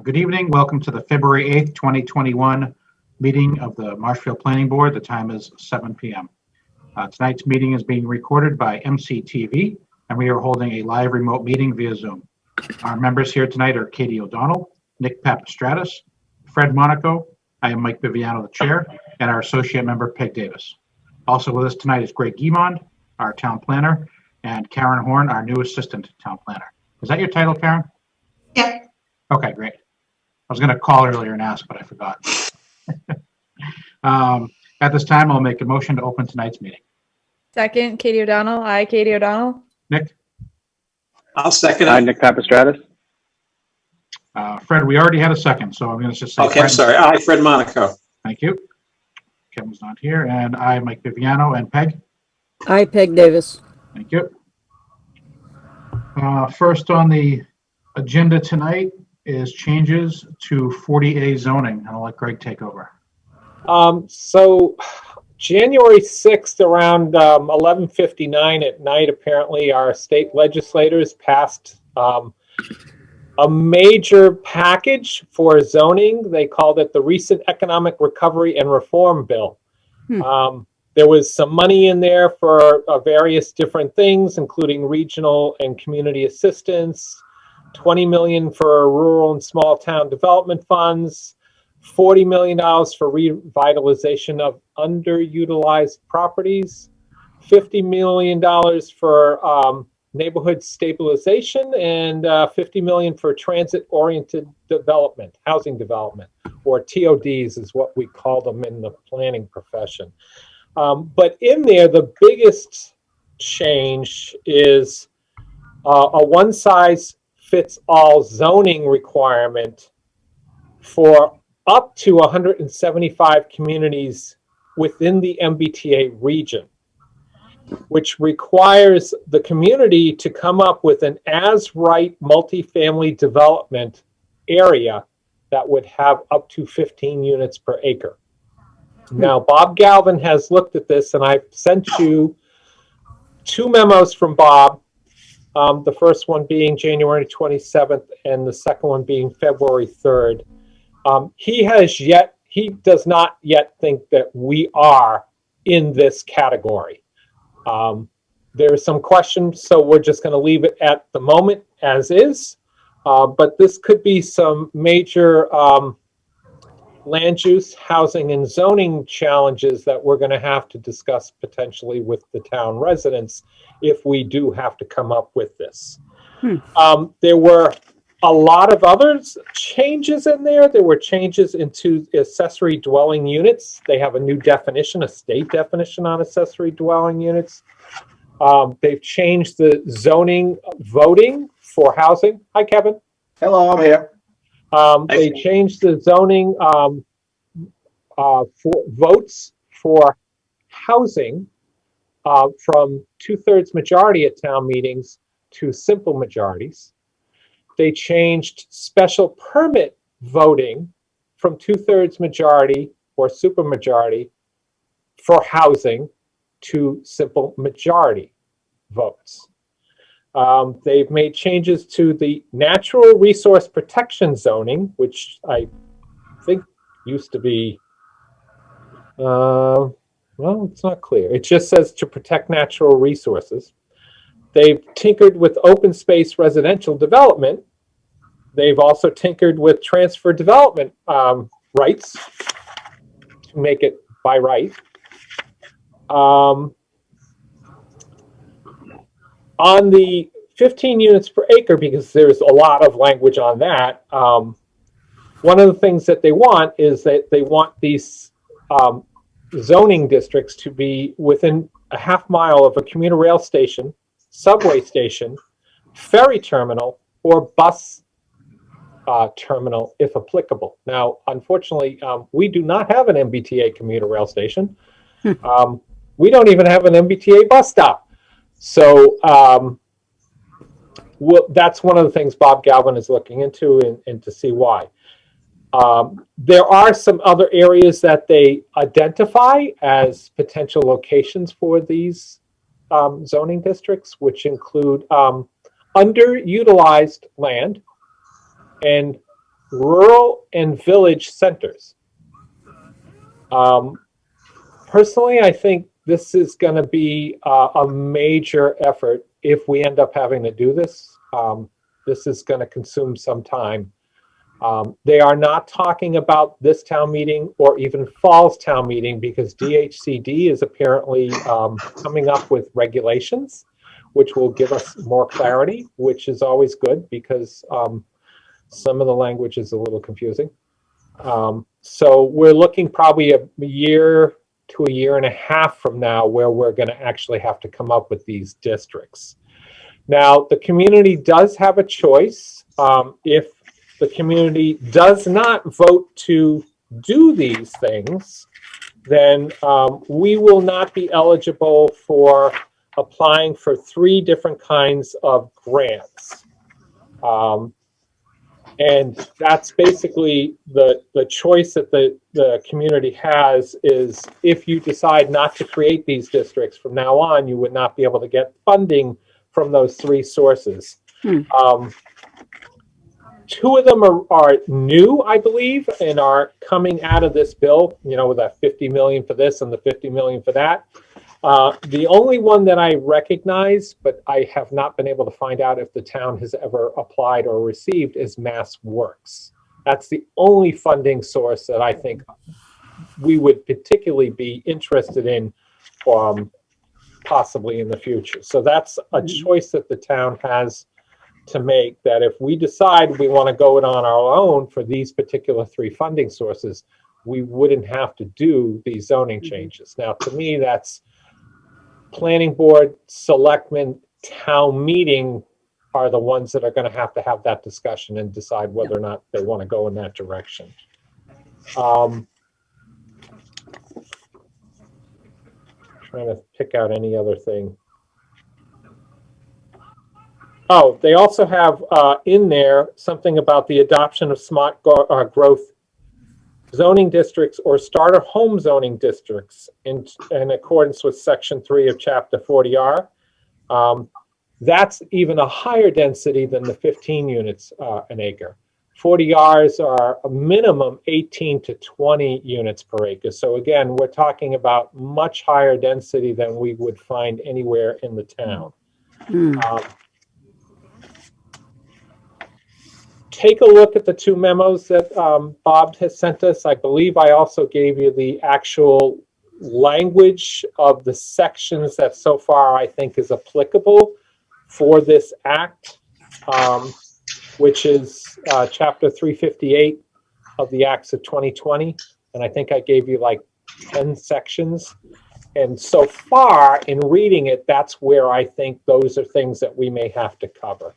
Good evening. Welcome to the February 8th, 2021 meeting of the Marshfield Planning Board. The time is 7 p.m. Tonight's meeting is being recorded by MCTV, and we are holding a live remote meeting via Zoom. Our members here tonight are Katie O'Donnell, Nick Papastratis, Fred Monaco, I am Mike Viviano, the chair, and our associate member, Peg Davis. Also with us tonight is Greg Guimond, our town planner, and Karen Horn, our new assistant town planner. Is that your title, Karen? Yeah. Okay, great. I was going to call earlier and ask, but I forgot. At this time, I'll make a motion to open tonight's meeting. Second, Katie O'Donnell. Aye, Katie O'Donnell. Nick? I'll second Hi, it. Nick Papastratis. Fred, we already had a second, so I'm going to just say Okay, I'm Fred. sorry. Aye, Fred Monaco. Thank you. Kevin's not here, and I, Mike Viviano, and Peg. Hi, Peg Davis. Thank you. First on the agenda tonight is changes to 40A zoning. I'll let Greg take over. So January 6th around 11:59 at night, apparently our state legislators passed a major package for zoning. They called it the Recent Economic Recovery and Reform Bill. There was some money in there for various different things, including regional and community assistance, $20 million for rural and small town development funds, $40 million for revitalization of underutilized properties, $50 million for neighborhood stabilization, and $50 million for transit-oriented development, housing development, or TODs is what we call them in the planning profession. But in there, the biggest change is a one-size-fits-all zoning requirement for up to 175 communities within the MBTA region, which requires the community to come up with an as-right multifamily development area that would have up to 15 units per acre. Now, Bob Galvin has looked at this, and I've sent you two memos from Bob, the first one being January 27th and the second one being February 3rd. He does not yet think that we are in this category. There are some questions, so we're just going to leave it at the moment as is. But this could be some major land use, housing, and zoning challenges that we're going to have to discuss potentially with the town residents if we do have to come up with this. There were a lot of other changes in there. There were changes into accessory dwelling units. They have a new definition, a state definition on accessory dwelling units. They've changed the zoning voting for housing. Hi, Kevin. Hello, I'm here. They changed the zoning for votes for housing from 2/3 majority at town meetings to simple majorities. They changed special permit voting from 2/3 majority or supermajority for housing to simple majority votes. They've made changes to the natural resource protection zoning, which I think used to be, well, it's not clear. It just says to protect natural resources. They've tinkered with open space residential development. They've also tinkered with transfer development rights to make it by right. On the 15 units per acre, because there's a lot of language on that, one of the things that they want is that they want these zoning districts to be within a half mile of a commuter rail station, subway station, ferry terminal, or bus terminal, if applicable. Now, unfortunately, we do not have an MBTA commuter rail station. We don't even have an MBTA bus stop. So that's one of the things Bob Galvin is looking into and to see why. There are some other areas that they identify as potential locations for these zoning districts, which include underutilized land and rural and village centers. Personally, I think this is going to be a major effort if we end up having to do this. This is going to consume some time. They are not talking about this town meeting or even fall's town meeting because DHCD is apparently coming up with regulations, which will give us more clarity, which is always good because some of the language is a little confusing. So we're looking probably a year to a year and a half from now where we're going to actually have to come up with these districts. Now, the community does have a choice. If the community does not vote to do these things, then we will not be eligible for applying for 3 different kinds of grants. And that's basically the choice that the community has is if you decide not to create these districts from now on, you would not be able to get funding from those 3 sources. 2 of them are new, I believe, and are coming out of this bill, you know, with that 50 million for this and the 50 million for that. The only one that I recognize, but I have not been able to find out if the town has ever applied or received, is Mass Works. That's the only funding source that I think we would particularly be interested in possibly in the future. So that's a choice that the town has to make, that if we decide we want to go it on our own for these particular 3 funding sources, we wouldn't have to do these zoning changes. Now, to me, that's planning board, selectmen, town meeting are the ones that are going to have that discussion and decide whether or not they want to go in that direction. Trying to pick out any other thing. Oh, they also have in there something about the adoption of smart growth zoning districts or starter home zoning districts in accordance with Section 3 of Chapter 40R. That's even a higher density than the 15 units an acre. 40Rs are a minimum 18 to 20 units per acre. So again, we're talking about much higher density than we would find anywhere in the town. Take a look at the 2 memos that Bob has sent us. I believe I also gave you the actual language of the sections that so far I think is applicable for this act, which is Chapter 358 of the Acts of 2020. And I think I gave you like 10 sections. And so far in reading it, that's where I think those are things that we may have to cover.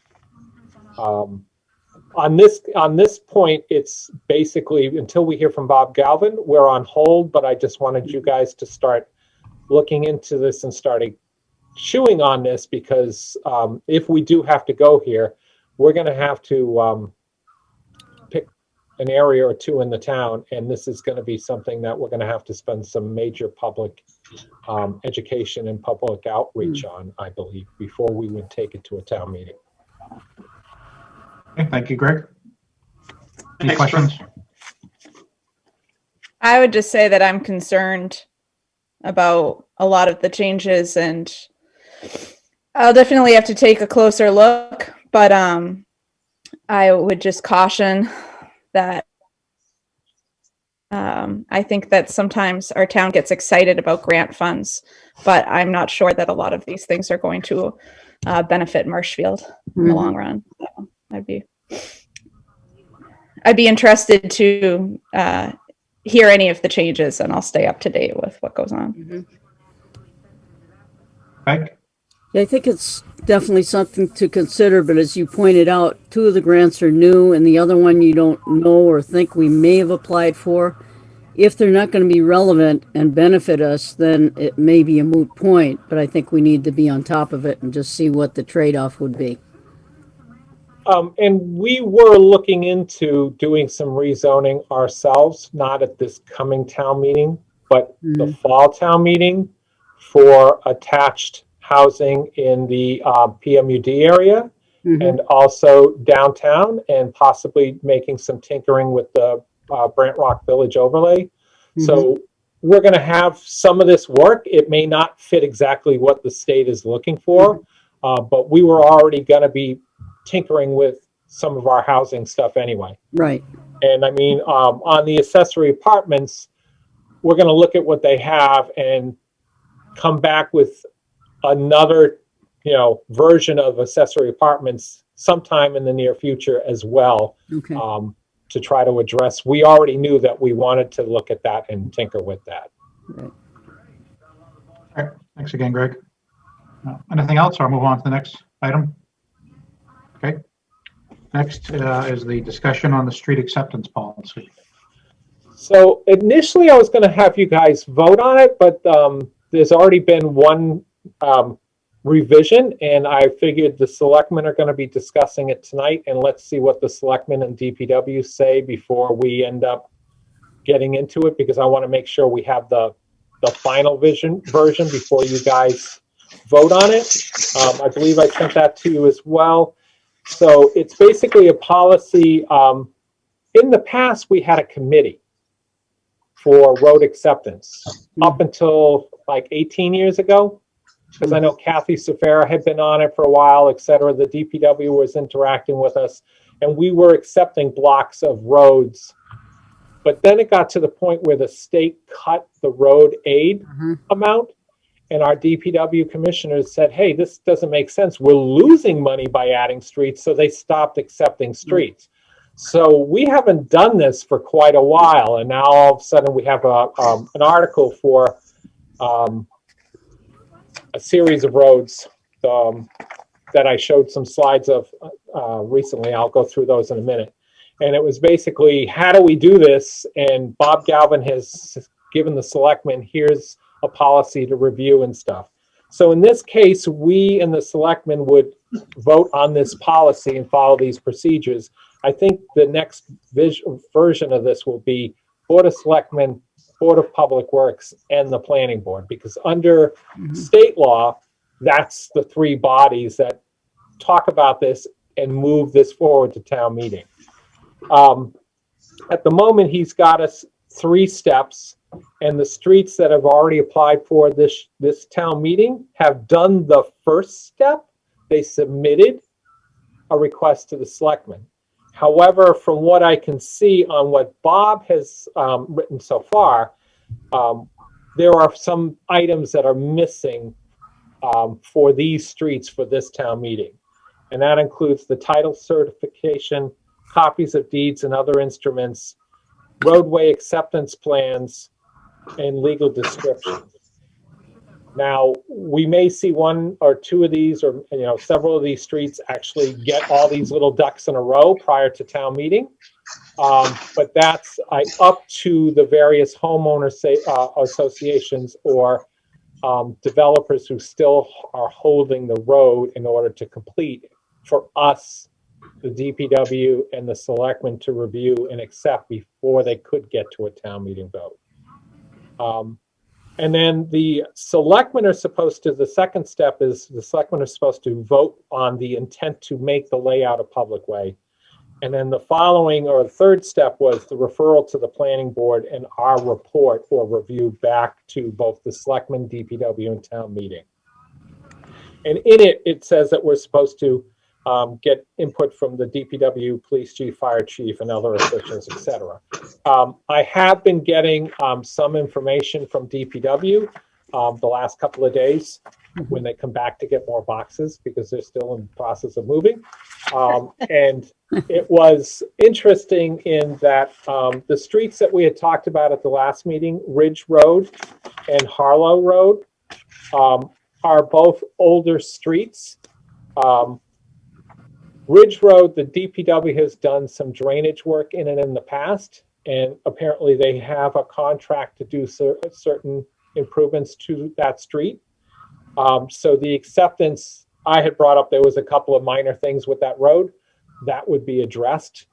On this point, it's basically until we hear from Bob Galvin, we're on hold, but I just wanted you guys to start looking into this and starting chewing on this because if we do have to go here, we're going to have to pick an area or 2 in the town, and this is going to be something that we're going to have to spend some major public education and public outreach on, I believe, before we would take it to a town meeting. Okay, thank you, Greg. Any Thanks, questions? I would just say that I'm concerned about a lot of the changes, and I'll definitely have to take a closer look, but I would just caution that I think that sometimes our town gets excited about grant funds, but I'm not sure that a lot of these things are going to benefit Marshfield in the long run. So I'd be interested to hear any of the changes, and I'll stay up to date with what goes on. Peg? I think it's definitely something to consider, but as you pointed out, 2 of the grants are new and the other one you don't know or think we may have applied for. If they're not going to be relevant and benefit us, then it may be a moot point, but I think we need to be on top of it and just see what the trade-off would be. And we were looking into doing some rezoning ourselves, not at this coming town meeting, but the fall town meeting for attached housing in the PMUD area and also downtown, and possibly making some tinkering with the Brant Rock Village overlay. So we're going to have some of this work. It may not fit exactly what the state is looking for, but we were already going to be tinkering with some of our housing stuff anyway. Right. And I mean, on the accessory apartments, we're going to look at what they have and come back with another, version of accessory apartments sometime in the near future as well, Okay. to try to address. We already knew that we wanted to look at that and tinker with that. Right. All right, thanks again, Greg. Anything else, or I'll move on to the next item? Okay. Next is the discussion on the street acceptance policy. So initially I was going to have you guys vote on it, but there's already been one revision, and I figured the selectmen are going to be discussing it tonight, and let's see what the selectmen and DPW say before we end up getting into it, because I want to make sure we have the final version before you guys vote on it. I believe I sent that to you as well. So it's basically a policy. In the past, we had a committee for road acceptance up until like 18 years ago, because I know Kathy Safara had been on it for a while, et cetera. The DPW was interacting with us, and we were accepting blocks of roads. But then it got to the point where the state cut the road aid amount, and our DPW commissioners said, hey, this doesn't make sense. We're losing money by adding streets, so they stopped accepting streets. So we haven't done this for quite a while, and now all of a sudden we have an article for a series of roads that I showed some slides of recently. I'll go through those in a minute. And it was basically, how do we do this? And Bob Galvin has given the selectmen, here's a policy to review and stuff. So in this case, we and the selectmen would vote on this policy and follow these procedures. I think the next version of this will be Board of Selectmen, Board of Public Works, and the Planning Board, because under state law, that's the three bodies that talk about this and move this forward to town meeting. At the moment, he's got us 3 steps, and the streets that have already applied for this town meeting have done the first step. They submitted a request to the selectmen. However, from what I can see on what Bob has written so far, there are some items that are missing for these streets for this town meeting. And that includes the title certification, copies of deeds and other instruments, roadway acceptance plans, and legal descriptions. Now, we may see 1 or 2 of these, or several of these streets actually get all these little ducks in a row prior to town meeting. But that's up to the various homeowner associations or developers who still are holding the road in order to complete, for us, the DPW and the selectmen, to review and accept before they could get to a town meeting vote. And then the selectmen are supposed to, the second step is the selectmen are supposed to vote on the intent to make the layout a public way. And then the following, or the third step, was the referral to the planning board and our report or review back to both the selectmen, DPW, and town meeting. And in it, it says that we're supposed to get input from the DPW, police chief, fire chief, and other officials, etc. I have been getting some information from DPW the last couple of days when they come back to get more boxes, because they're still in the process of moving. And it was interesting in that the streets that we had talked about at the last meeting, Ridge Road and Harlow Road, are both older streets. Ridge Road, the DPW has done some drainage work in it in the past, and apparently they have a contract to do certain improvements to that street. So the acceptance, I had brought up, there was a couple of minor things with that road that would be addressed.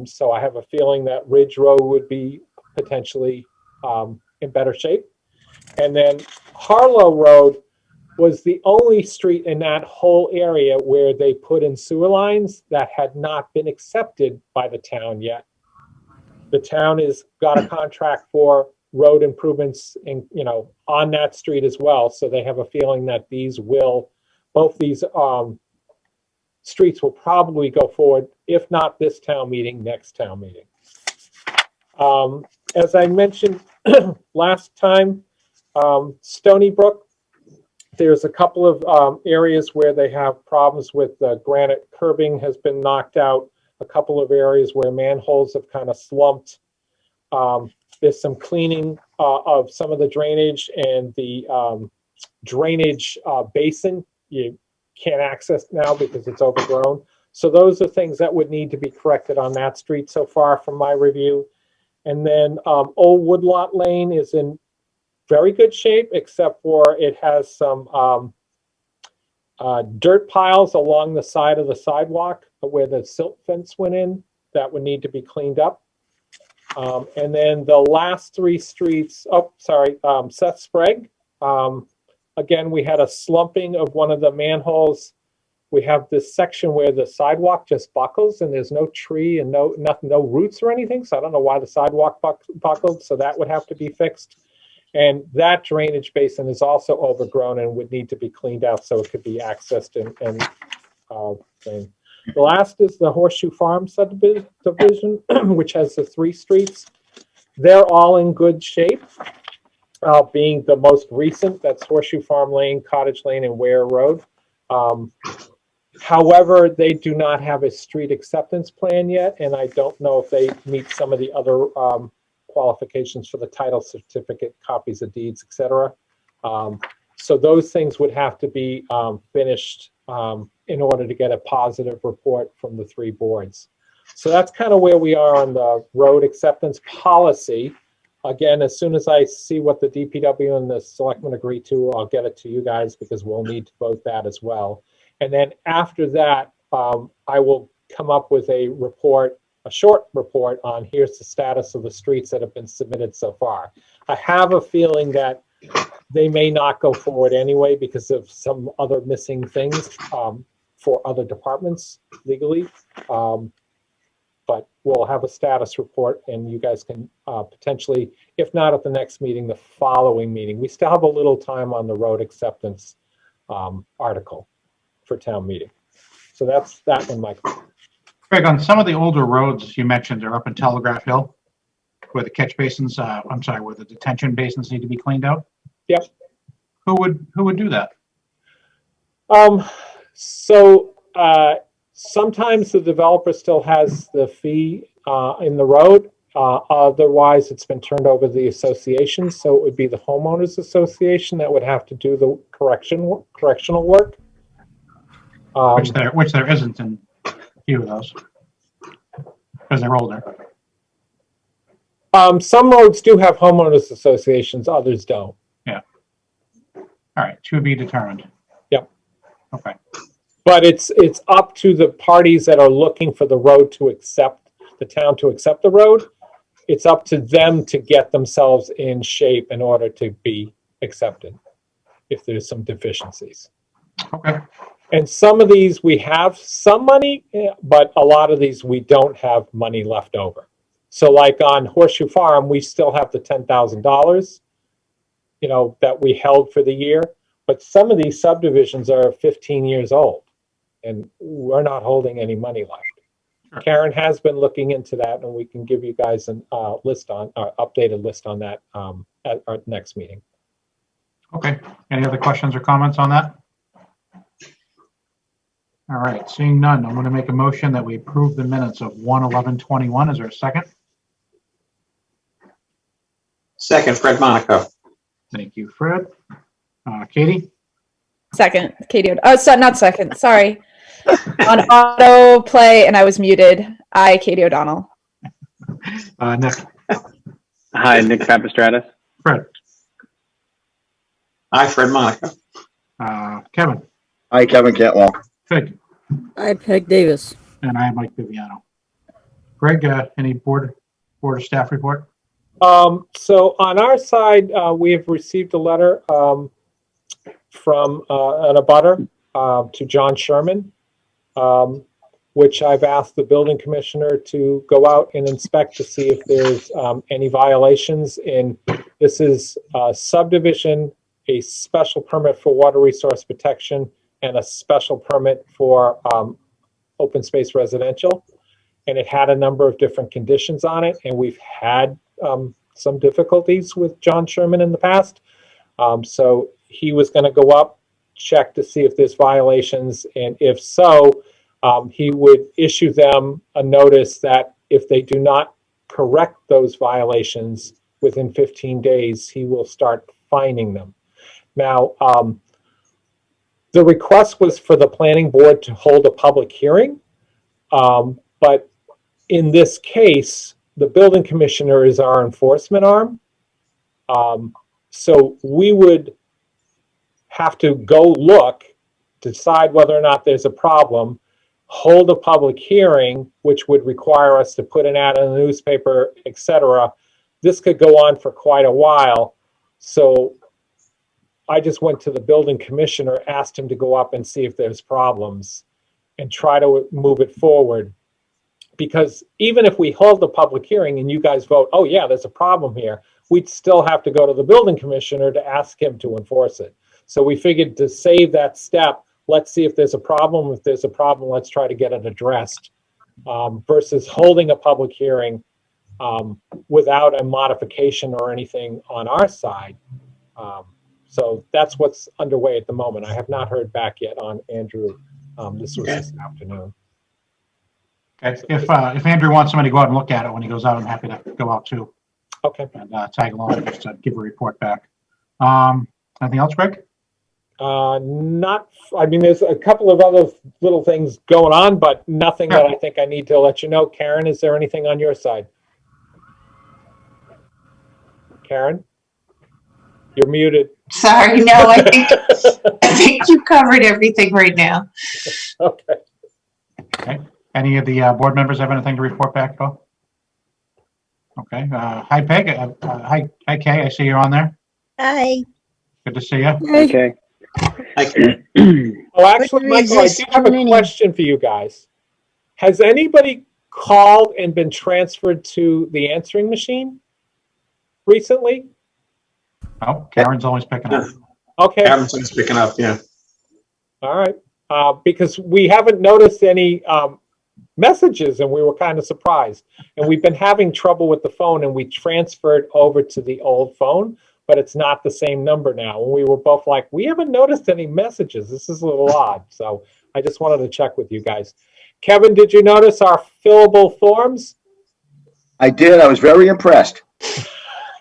So I have a feeling that Ridge Road would be potentially in better shape. And then Harlow Road was the only street in that whole area where they put in sewer lines that had not been accepted by the town yet. The town has got a contract for road improvements in, on that street as well. So they have a feeling that both these streets will probably go forward, if not this town meeting, next town meeting. As I mentioned last time, Stony Brook, there's a couple of areas where they have problems with granite curbing has been knocked out. A couple of areas where manholes have kind of slumped. There's some cleaning of some of the drainage, and the drainage basin you can't access now because it's overgrown. So those are things that would need to be corrected on that street so far from my review. And then Old Woodlot Lane is in very good shape, except for it has some dirt piles along the side of the sidewalk where the silt fence went in that would need to be cleaned up. And then the last three streets, Seth Sprague. Again, we had a slumping of one of the manholes. We have this section where the sidewalk just buckles and there's no tree and no roots or anything. So I don't know why the sidewalk buckled. So that would have to be fixed. And that drainage basin is also overgrown and would need to be cleaned out so it could be accessed and the last is the Horseshoe Farm subdivision, which has the 3 streets. They're all in good shape, being the most recent. That's Horseshoe Farm Lane, Cottage Lane, and Ware Road. However, they do not have a street acceptance plan yet, and I don't know if they meet some of the other qualifications for the title certificate, copies of deeds, etc. So those things would have to be finished in order to get a positive report from the 3 boards. So that's kind of where we are on the road acceptance policy. Again, as soon as I see what the DPW and the selectmen agree to, I'll get it to you guys because we'll need to vote that as well. And then after that, I will come up with a report, a short report on here's the status of the streets that have been submitted so far. I have a feeling that they may not go forward anyway because of some other missing things for other departments legally. But we'll have a status report and you guys can potentially, if not at the next meeting, the following meeting. We still have a little time on the road acceptance article for town meeting. So that's that one, Michael. Greg, on some of the older roads you mentioned are up in Telegraph Hill, where the catch basins, where the detention basins need to be cleaned out. Yep. Who would do that? Sometimes the developer still has the fee in the road. Otherwise, it's been turned over to the association. So it would be the homeowners association that would have to do the correctional work. Which there isn't in a few of those because they're older. Some roads do have homeowners associations, others don't. Yeah. All right, to be determined. Yep. Okay. But it's up to the parties that are looking for the road to accept, the town to accept the road. It's up to them to get themselves in shape in order to be accepted if there's some deficiencies. Okay. And some of these we have some money, but a lot of these we don't have money left over. So like on Horseshoe Farm, we still have the $10,000, that we held for the year. But some of these subdivisions are 15 years old and we're not holding any money left. Sure. Karen has been looking into that and we can give you guys an updated list on that at our next meeting. Okay. Any other questions or comments on that? All right, seeing none, I'm going to make a motion that we approve the minutes of 1/11/21. Is there a second? Second, Fred Monaco. Thank you, Fred. Katie? Second, Katie. Oh, not second. Sorry. On auto play, and I was muted. I, Katie O'Donnell. Nick? Hi, Nick Papastratus. Fred? Hi, Fred Monaco. Kevin? Hi, Kevin Cantwell. Peg? I, Peg Davis. And I am Mike Viviano. Greg, any board or staff report? So on our side, we have received a letter from an abutter to John Sherman, which I've asked the building commissioner to go out and inspect to see if there's any violations in. This is a subdivision, a special permit for water resource protection, and a special permit for open space residential. And it had a number of different conditions on it, and we've had some difficulties with John Sherman in the past. So he was going to go up, check to see if there's violations, and if so, he would issue them a notice that if they do not correct those violations within 15 days, he will start fining them. Now, the request was for the planning board to hold a public hearing, but in this case, the building commissioner is our enforcement arm. So we would have to go look, decide whether or not there's a problem, hold a public hearing, which would require us to put an ad in the newspaper, etc. This could go on for quite a while. So I just went to the building commissioner, asked him to go up and see if there's problems and try to move it forward. Because even if we hold the public hearing and you guys vote, oh yeah, there's a problem here, we'd still have to go to the building commissioner to ask him to enforce it. So we figured to save that step, let's see if there's a problem. If there's a problem, let's try to get it addressed, versus holding a public hearing without a modification or anything on our side. So that's what's underway at the moment. I have not heard back yet on Andrew. This was this afternoon. Okay. If Andrew wants somebody to go out and look at it when he goes out, I'm happy to go out too Okay. and tag along just to give a report back. Anything else, Greg? I mean, there's a couple of other little things going on, but nothing that I think I need to let you know. Karen, is there anything on your side? Karen? You're muted. Sorry, no, I think you covered everything right now. Okay. Okay. Any of the board members have anything to report back, Phil? Okay. Hi, Peg. Hi, Kay. I see you're on there. Hi. Good to see you. Okay. Oh, actually, Michael, I do have a question for you guys. Has anybody called and been transferred to the answering machine recently? Oh, Karen's always picking up. Okay. Karen's picking up, yeah. All right. Because we haven't noticed any messages and we were kind of surprised. And we've been having trouble with the phone and we transferred over to the old phone, but it's not the same number now. And we were both like, we haven't noticed any messages. This is a little odd. So I just wanted to check with you guys. Kevin, did you notice our fillable forms? I did. I was very impressed.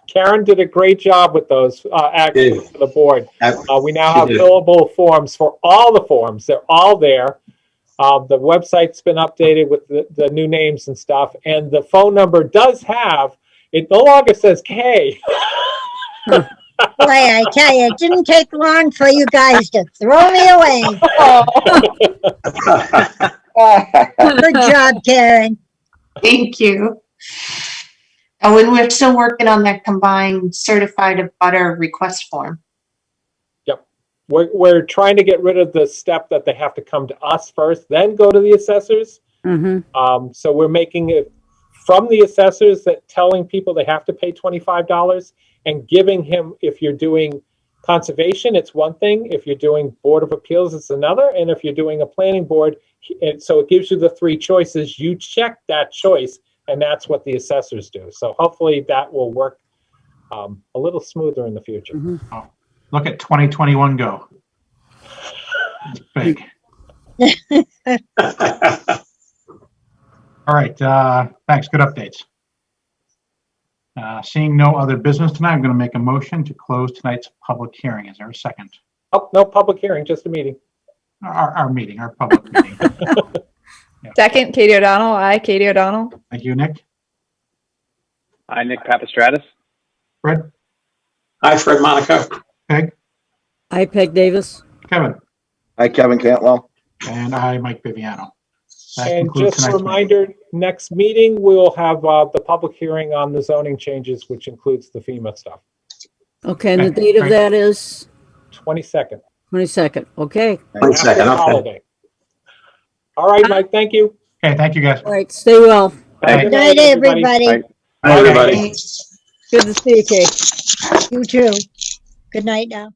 Karen did a great job with those actually for the board. We now have fillable forms for all the forms. They're all there. The website's been updated with the new names and stuff. And the phone number does have, it no longer says K. Boy, I tell you, it didn't take long for you guys to throw me away. Good job, Karen. Thank you. Oh, and we're still working on that combined certified abutter request form. Yep. We're trying to get rid of the step that they have to come to us first, then go to the assessors. Mm-hmm. So we're making it from the assessors that telling people they have to pay $25 and giving him, if you're doing conservation, it's one thing. If you're doing Board of Appeals, it's another. And if you're doing a planning board, so it gives you the three choices. You check that choice, and that's what the assessors do. So hopefully that will work a little smoother in the future. Mm-hmm. Oh, look at 2021 go. It's big. All right. Thanks. Good updates. Seeing no other business tonight, I'm going to make a motion to close tonight's public hearing. Is there a second? Oh, no public hearing, just a meeting. Our meeting, our public meeting. Yeah. Second, Katie O'Donnell. Aye, Katie O'Donnell. Thank you, Nick. Hi, Nick Papastratus. Fred, Hi, Fred Monaco. Peg, I, Peg Davis. Kevin, Hi, Kevin Cantwell. and I, Mike Viviano. That And concludes just a tonight's meeting. reminder, next meeting, we'll have the public hearing on the zoning changes, which includes the FEMA stuff. Okay, and the Okay, date of great. that is? 22nd. 22nd. Okay. 22nd, okay. Holiday. All right, Mike, thank you. Okay, thank you, guys. All right. Stay well. Have a Good night, everybody. Bye, everybody. Good to see you, Kay. You too. Good night now.